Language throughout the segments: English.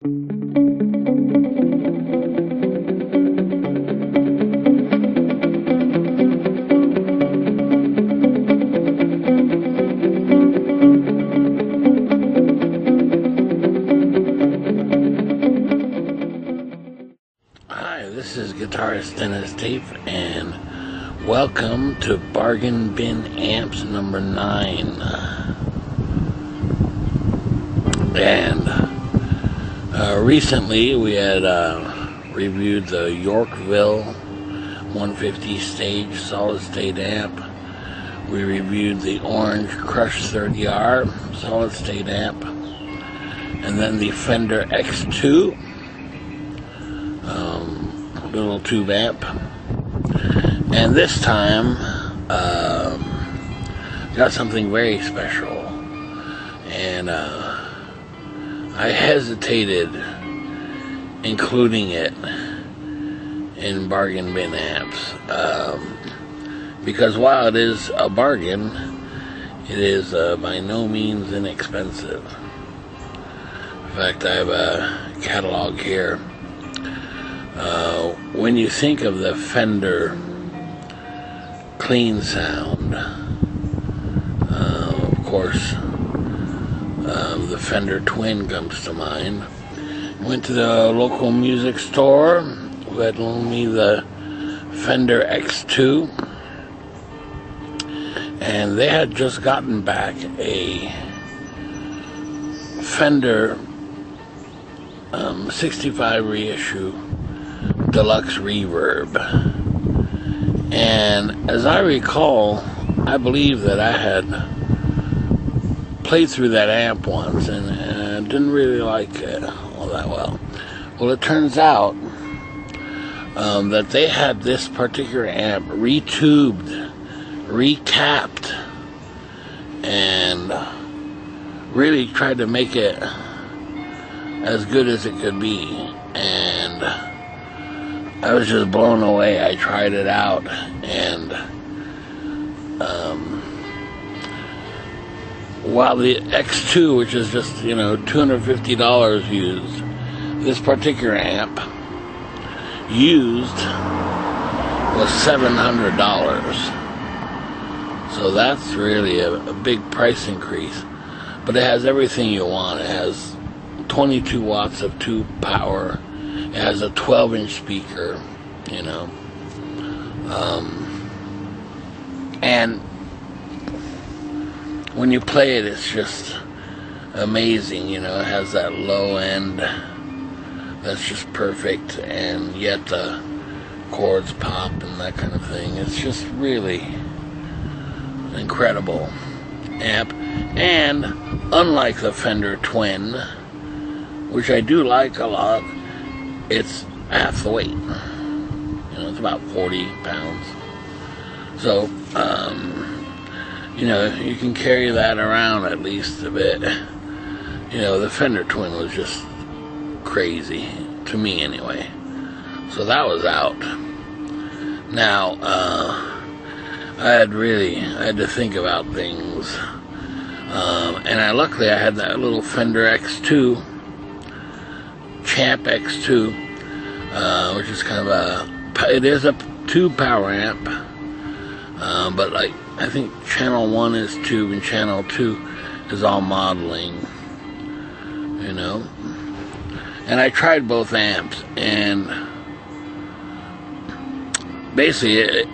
Hi, this is Guitarist Denis Taaffe, and welcome to Bargain Bin Amps number 9. And recently we had reviewed the Yorkville 150 stage solid state amp. We reviewed the Orange Crush 30R solid state amp, and then the Fender X2 little tube amp. And this time got something very special, and I hesitated including it in Bargain Bin Amps because while it is a bargain, it is by no means inexpensive. In fact, I have a catalog here. When you think of the Fender clean sound, of course, the Fender Twin comes to mind. Went to the local music store who had loaned me the Fender X2, and they had just gotten back a Fender 65 reissue Deluxe Reverb. And as I recall, I believe that I had played through that amp once and didn't really like it all that well. Well, it turns out that they had this particular amp retubed, recapped, and really tried to make it as good as it could be. And I was just blown away. I tried it out, and while the X2, which is just, $250 used, this particular amp used was $700. So that's really a big price increase. But it has everything you want. It has 22 watts of tube power. It has a 12-inch speaker, and when you play it, it's just amazing. It has that low end that's just perfect, and yet the chords pop and that kind of thing. It's just really an incredible amp. And unlike the Fender Twin, which I do like a lot, it's half the weight. It's about 40 pounds. So, you can carry that around at least a bit. The Fender Twin was just crazy, to me anyway. So that was out. Now, I had to think about things. And luckily I had that little Fender X2, Champ X2, which is kind of it is a tube power amp, but I think channel 1 is tube and channel 2 is all modeling, and I tried both amps, and basically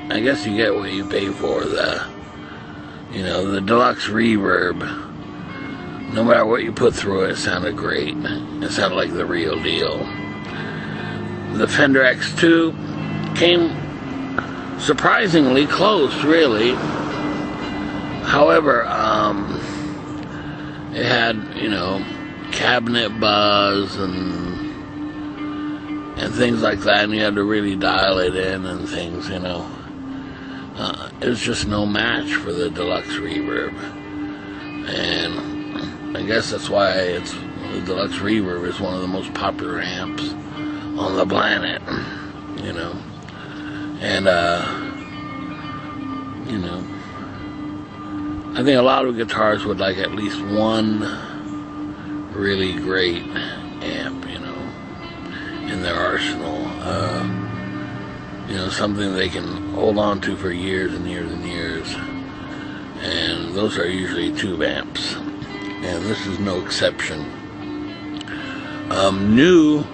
I guess you get what you pay for. The Deluxe Reverb, no matter what you put through it, it sounded great. It sounded like the real deal. The Fender X2 came surprisingly close, really. However, it had, cabinet buzz and things like that, and you had to really dial it in and things, It was just no match for the Deluxe Reverb. And I guess that's why the Deluxe Reverb is one of the most popular amps on the planet, and I think a lot of guitars would like at least one really great amp. in their arsenal. You know, something they can hold on to for years and years and years. And those are usually tube amps, and this is no exception. New,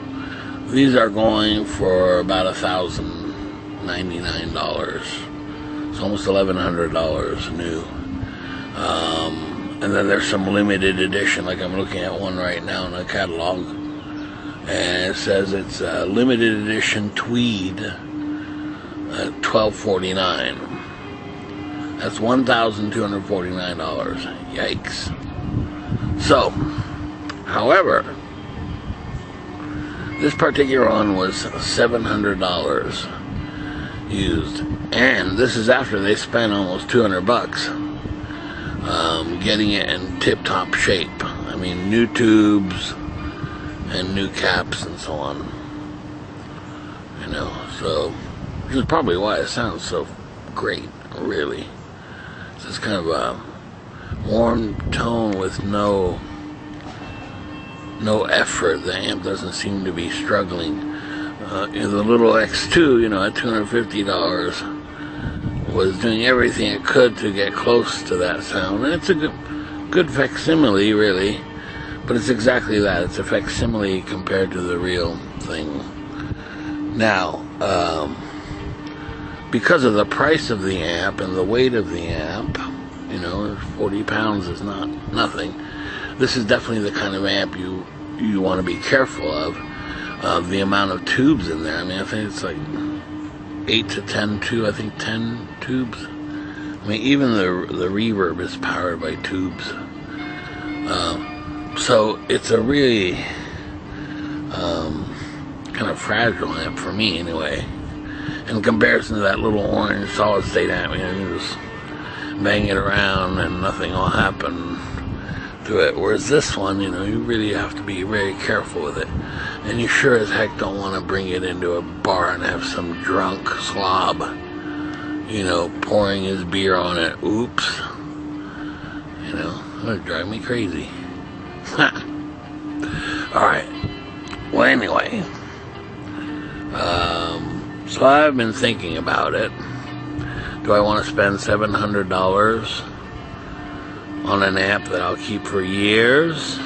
these are going for about $1,099. It's almost $1,100 new. And then there's some limited edition, like I'm looking at one right now in the catalog, and it says it's a limited edition tweed at $1,249. That's $1,249. Yikes. So, however, this particular one was $700 used, and this is after they spent almost $200 getting it in tip-top shape. I mean, new tubes and new caps and so on. You know, so which is probably why it sounds so great, really. It's just kind of a warm tone with no effort. The amp doesn't seem to be struggling. You know, the little X2, you know, at $250 was doing everything it could to get close to that sound, and it's a good facsimile, really. But it's exactly that. It's a facsimile compared to the real thing. Now, because of the price of the amp and the weight of the amp, you know, 40 pounds is not nothing. This is definitely the kind of amp you want to be careful of the amount of tubes in there. I mean, I think it's like 8 to 10 tubes. I think 10 tubes. I mean, even the reverb is powered by tubes. So it's a really kind of fragile amp for me, anyway. In comparison to that little orange solid state amp, you know, you just bang it around and nothing will happen to it. Whereas this one, you know, you really have to be very careful with it. And you sure as heck don't want to bring it into a bar and have some drunk slob, you know, pouring his beer on it. Oops. You know, that would drive me crazy. Alright. Well, anyway. So I've been thinking about it. Do I want to spend $700 on an amp that I'll keep for years?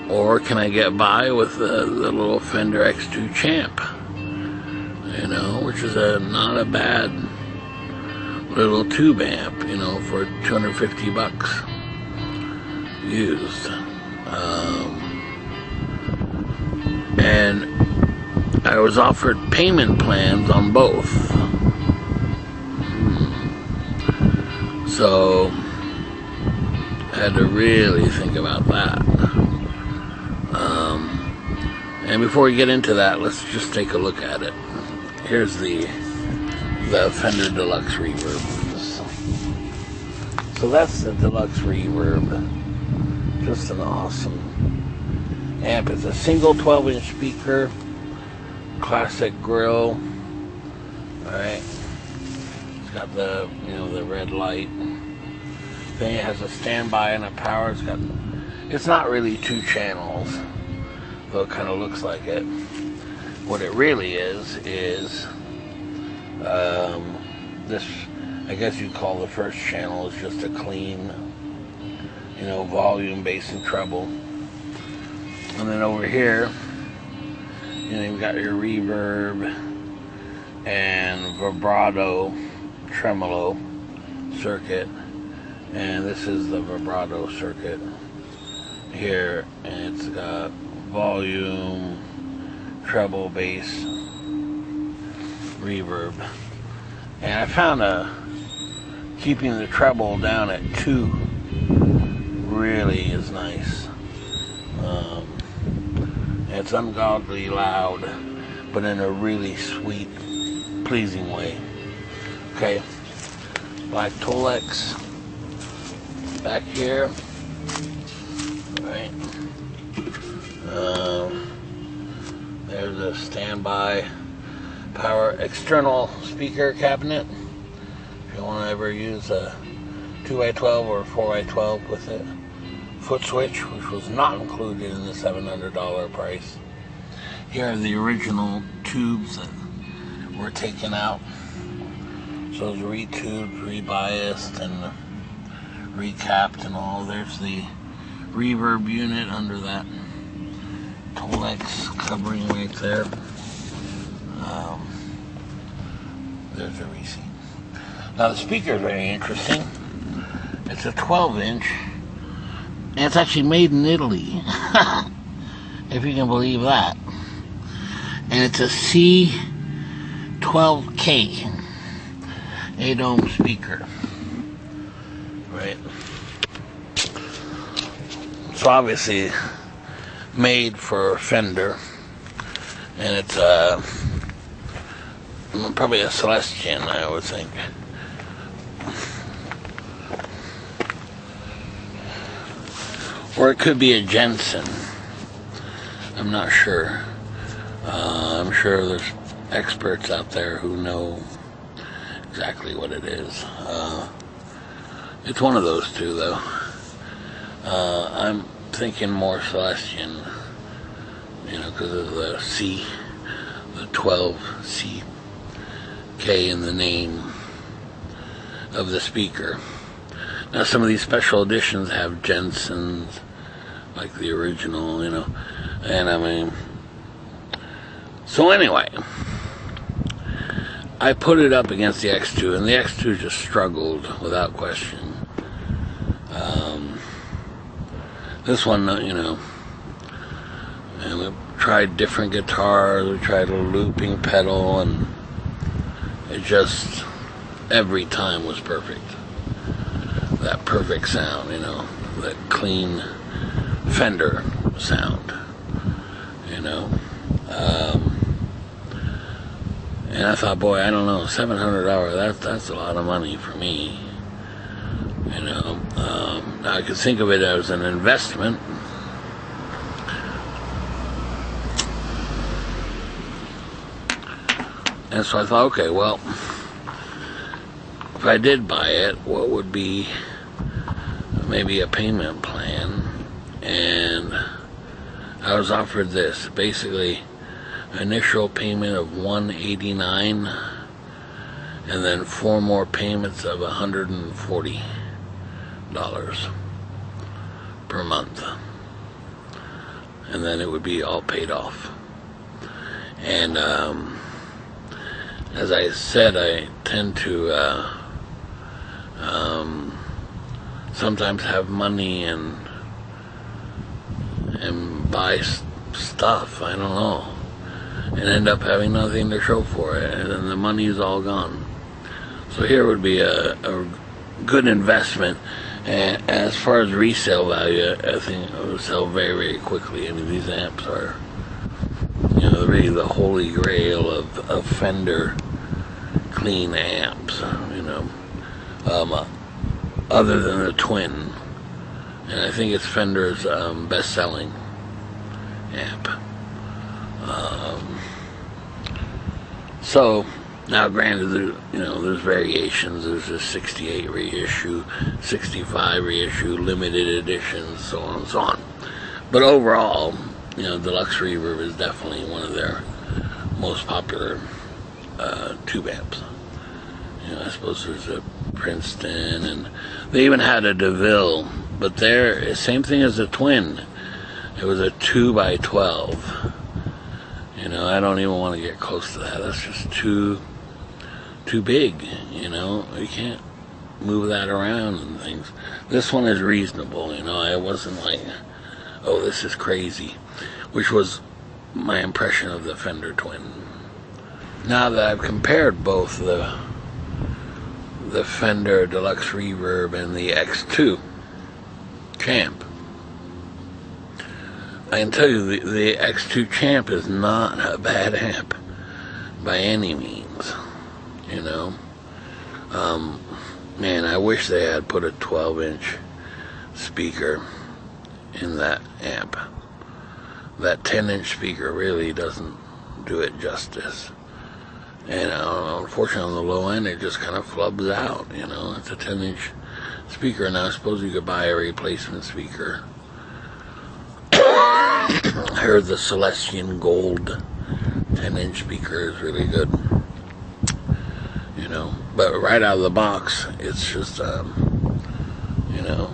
Or can I get by with the little Fender X2 Champ? You know, which is not a bad little tube amp, you know, for $250 used. And I was offered payment plans on both. So I had to really think about that. And before we get into that, let's just take a look at it. Here's the Fender Deluxe Reverb. So that's the Deluxe Reverb. Just an awesome amp. It's a single 12-inch speaker, classic grill. Alright. It's got the, you know, the red light. Then it has a standby and a power. It's not really 2 channels, though it kind of looks like it. What it really is this, I guess you'd call the first channel, is just a clean, you know, volume, bass, and treble. And then over here, you know, you've got your reverb and vibrato tremolo circuit, and this is the vibrato circuit here, and it's got volume, treble, bass, reverb. And I found keeping the treble down at 2 really is nice. It's ungodly loud, but in a really sweet, pleasing way. Okay, black Tolex back here. Right. There's a standby power external speaker cabinet. If you want to ever use a 2x12 or 4x12 with it. Foot switch, which was not included in the $700 price. Here are the original tubes that were taken out. So it's retubed, rebiased, and recapped and all. There's the reverb unit under that Deluxe covering right there. There's a receipt. Now the speaker is very interesting. It's a 12-inch, and it's actually made in Italy, if you can believe that. And it's a C12K 8-ohm speaker, right? So obviously made for Fender, and it's probably a Celestian, I would think. Or it could be a Jensen. I'm not sure. I'm sure there's experts out there who know exactly what it is. It's one of those two, though. I'm thinking more Celestian, because of the C, the 12CK in the name of the speaker. Now, some of these special editions have Jensens, like the original, and I mean, so anyway, I put it up against the X2, and the X2 just struggled without question. This one, and we tried different guitars, we tried a looping pedal, and it just, every time was perfect. That perfect sound, that clean Fender sound, and I thought, boy, I don't know, $700, that's a lot of money for me, Now I could think of it as an investment, and so I thought, okay, well, if I did buy it, what would be maybe a payment plan? And I was offered this, basically initial payment of $189, and then 4 more payments of $140 per month, and then it would be all paid off. And as I said, I tend to sometimes have money and buy stuff, I don't know, and end up having nothing to show for it, and then the money is all gone. So here would be a good investment, and as far as resale value, I think it would sell very, very quickly. I mean, these amps are, really the holy grail of Fender clean amps, other than the Twin, and I think it's Fender's best-selling amp. So now, granted, there's variations. There's a 68 reissue, 65 reissue, limited editions, so on and so on. But overall, Deluxe Reverb is definitely one of their most popular tube amps. I suppose there's a Princeton, and they even had a DeVille, but they're same thing as the Twin. It was a 2x12. I don't even want to get close to that. That's just too big. You can't move that around and things. This one is reasonable. I wasn't like, oh, this is crazy, which was my impression of the Fender Twin. Now that I've compared both the Fender Deluxe Reverb and the X2 Champ, I can tell you the X2 Champ is not a bad amp by any means. Man, I wish they had put a 12-inch speaker in that amp. That 10-inch speaker really doesn't do it justice. And unfortunately on the low end it just kind of flubs out. It's a 10-inch speaker. Now I suppose you could buy a replacement speaker I heard the Celestian Gold 10-inch speaker is really good, you know, but right out of the box, it's just, you know,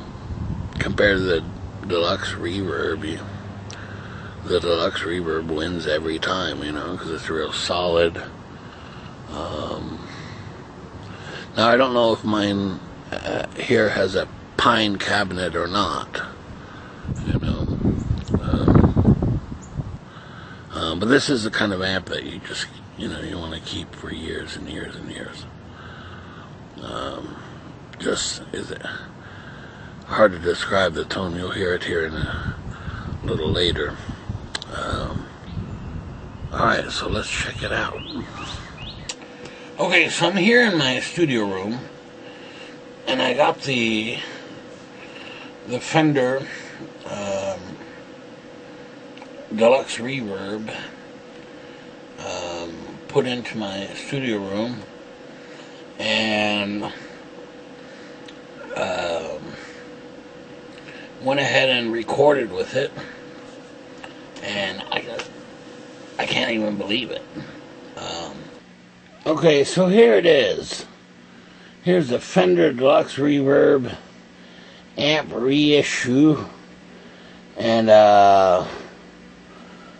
compared to the Deluxe Reverb, the Deluxe Reverb wins every time, you know, because it's real solid. Now, I don't know if mine here has a pine cabinet or not, you know. But this is the kind of amp that you just, you know, you want to keep for years and years and years. Just is it hard to describe the tone. You'll hear it here in a little later. Alright, so let's check it out. Okay, so I'm here in my studio room, and I got the Fender Deluxe Reverb put into my studio room, and went ahead and recorded with it, and I can't even believe it. Okay, so here it is. Here's the Fender Deluxe Reverb amp reissue, and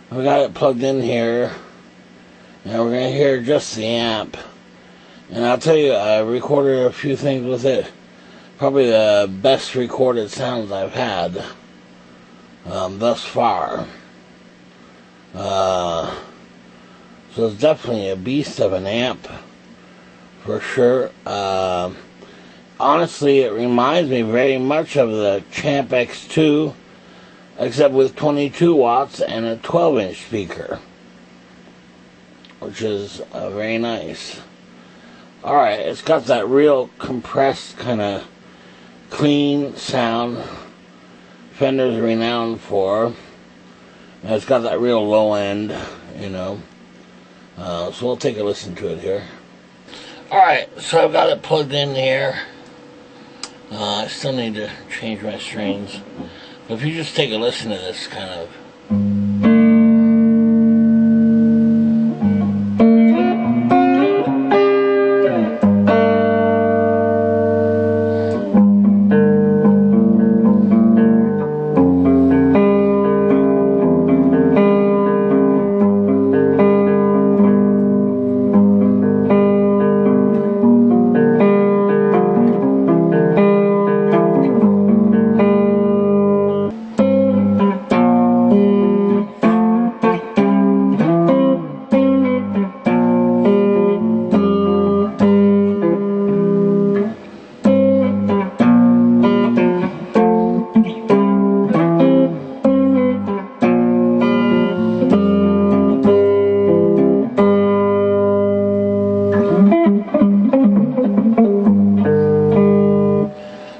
we got it plugged in here, and we're going to hear just the amp. And I'll tell you, I recorded a few things with it. Probably the best recorded sounds I've had thus far. So it's definitely a beast of an amp, for sure. Honestly, it reminds me very much of the Champ X2, except with 22 watts and a 12-inch speaker, which is very nice. Alright, it's got that real compressed kind of clean sound Fender's renowned for, and it's got that real low end, you know. So we'll take a listen to it here. Alright, so I've got it plugged in here. I still need to change my strings. But if you just take a listen to this kind of...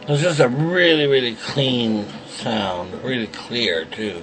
It's just a really, really clean sound, really clear too.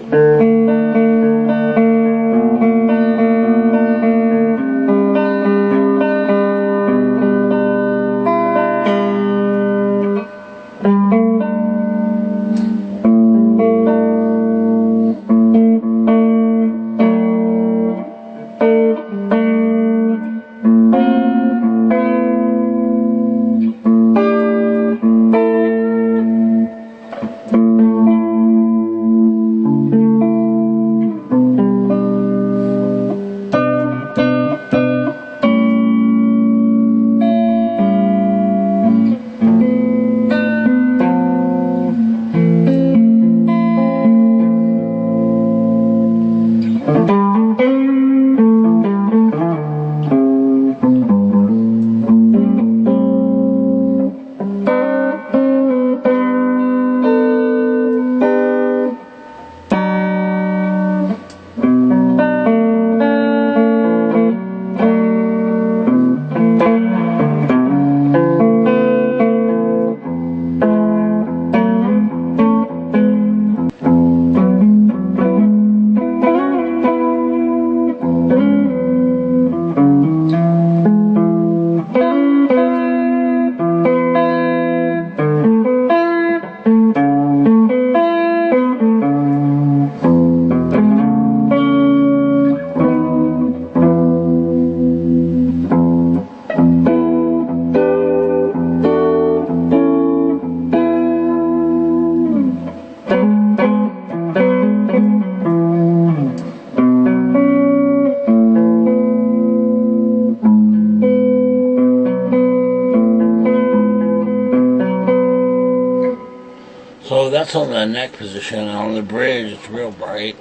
that's on the neck position, and on the bridge it's real bright.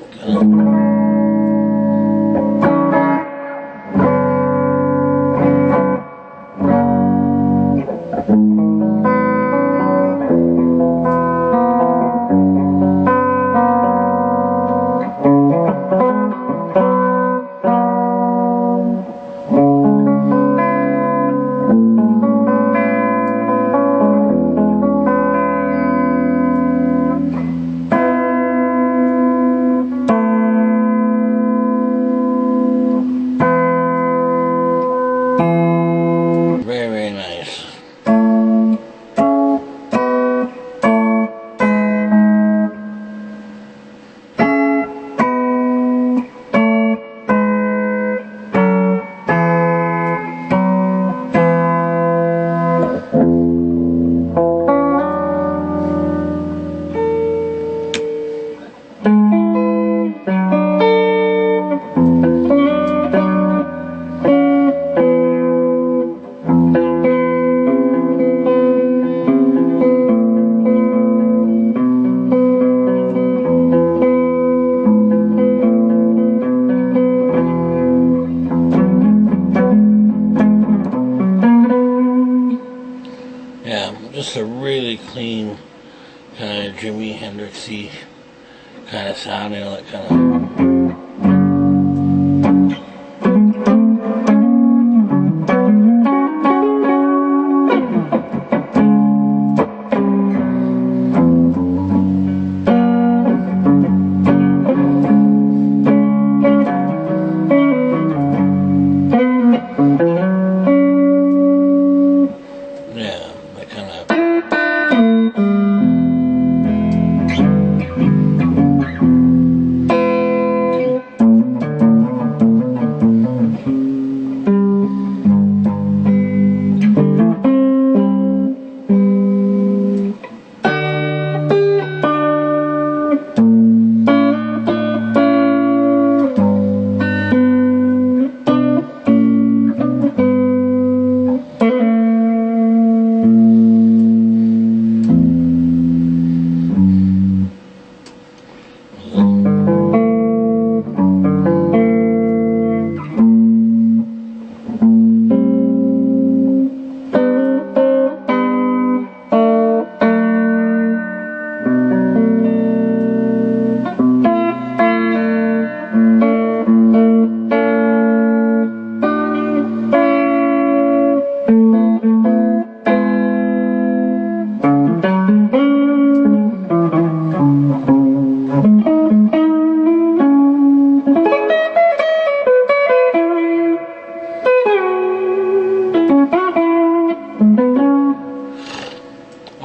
Very nice. Yeah, just a really clean, kind of Jimi Hendrixy kind of sound, you know, that kind of...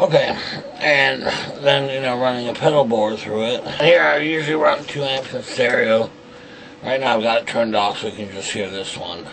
Okay, and then, you know, running a pedal board through it. Here I usually run 2 amps in stereo. Right now I've got it turned off so you can just hear this one.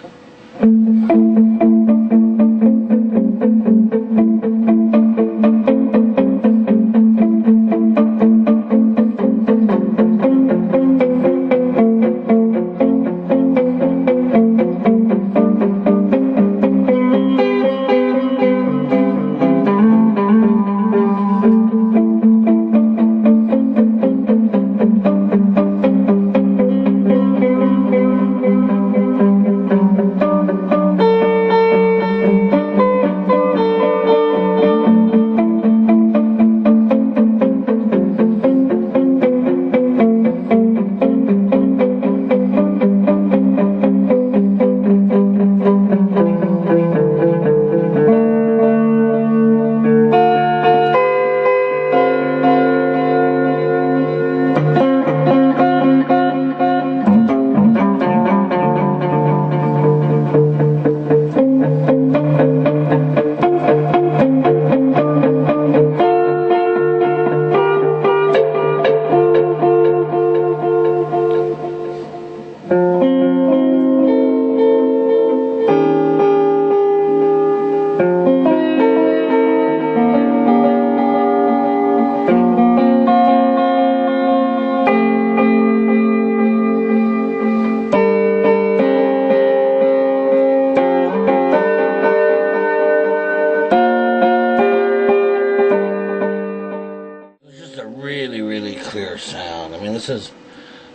this is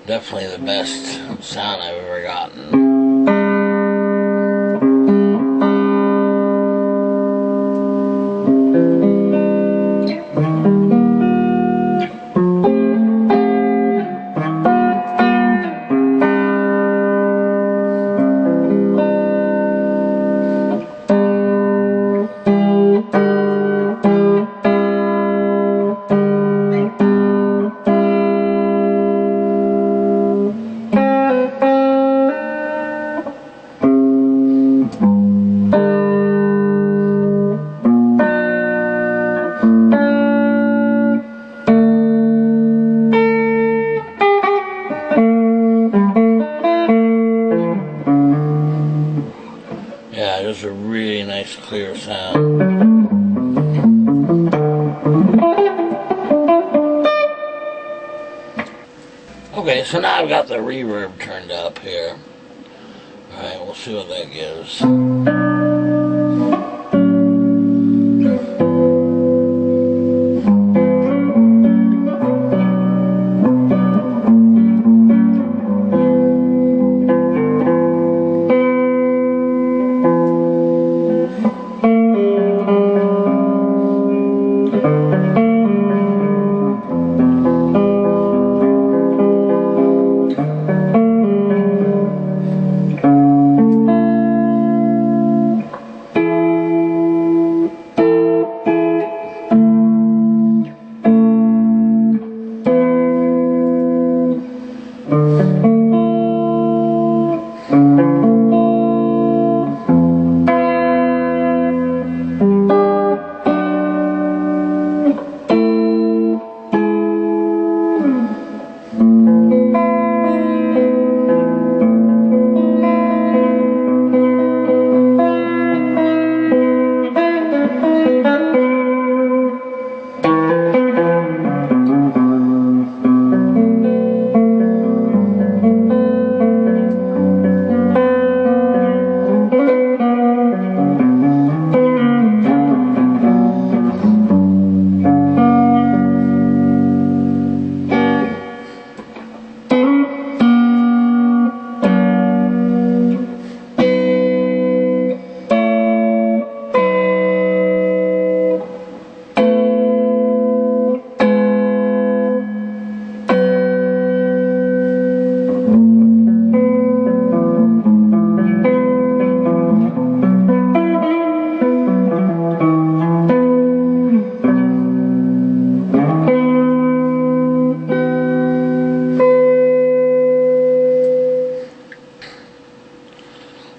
definitely the best sound I've ever gotten. Yeah, just a really nice clear sound. Okay, so now I've got the reverb turned up here. Alright, we'll see what that gives.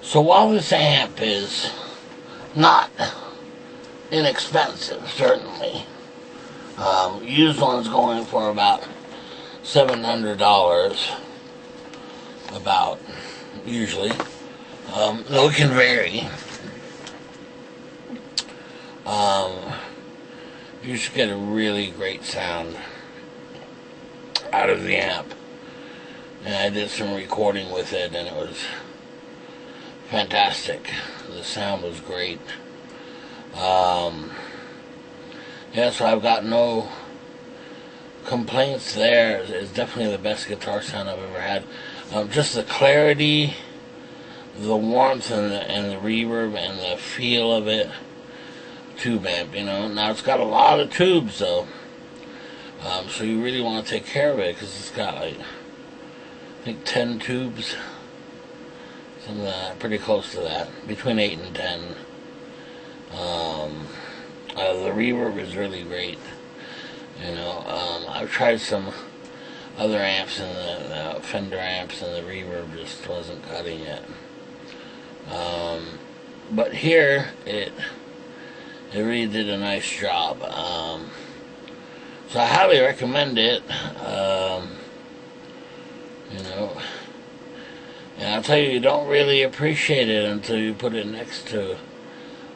So while this amp is not inexpensive, certainly, used one's going for about $700, about, usually, though it can vary. You should get a really great sound out of the amp, and I did some recording with it, and it was fantastic. The sound was great. Yeah, so I've got no complaints there. It's definitely the best guitar sound I've ever had. Just the clarity, the warmth, and the reverb, and the feel of it. Tube amp, you know. Now it's got a lot of tubes, though. So you really want to take care of it, because it's got, like, I think 10 tubes. Something pretty close to that, between 8 and 10. The reverb is really great. You know, I've tried some other amps, and the Fender amps, and the reverb just wasn't cutting it. But here, it really did a nice job. So I highly recommend it. You know. And I'll tell you, you don't really appreciate it until you put it next to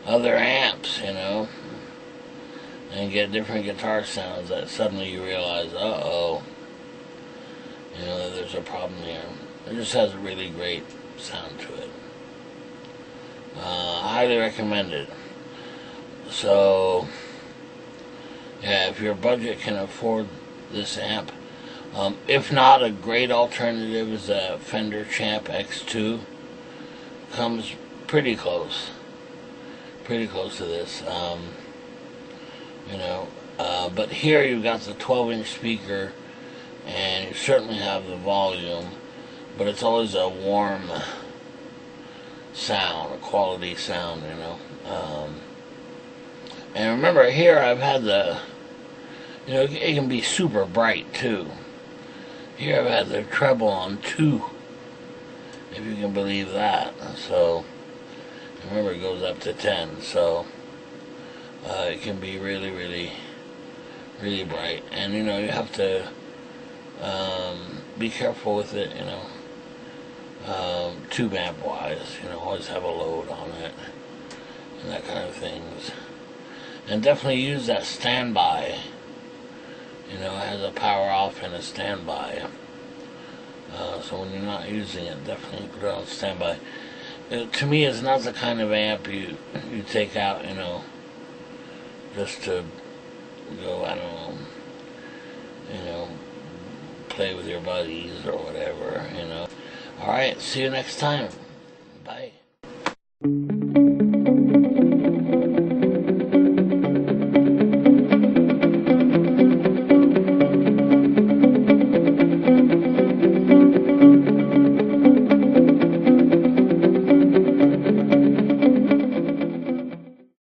other amps, you know, and get different guitar sounds that suddenly you realize, uh-oh, you know, there's a problem here. It just has a really great sound to it. I highly recommend it. So, yeah, if your budget can afford this amp, If not, a great alternative is a Fender Champ X2. Comes pretty close to this. But here you've got the 12-inch speaker, and you certainly have the volume, but it's always a warm sound, a quality sound, and remember, here I've had it can be super bright too. Here I've had the treble on 2, if you can believe that. So, remember, it goes up to 10, so it can be really, really, really bright. And, you have to be careful with it, tube amp wise, always have a load on it, and that kind of things. And definitely use that standby. It has a power off and a standby. So when you're not using it, definitely put it on standby. To me, it's not the kind of amp you take out, just to go, I don't know, play with your buddies or whatever, Alright, see you next time.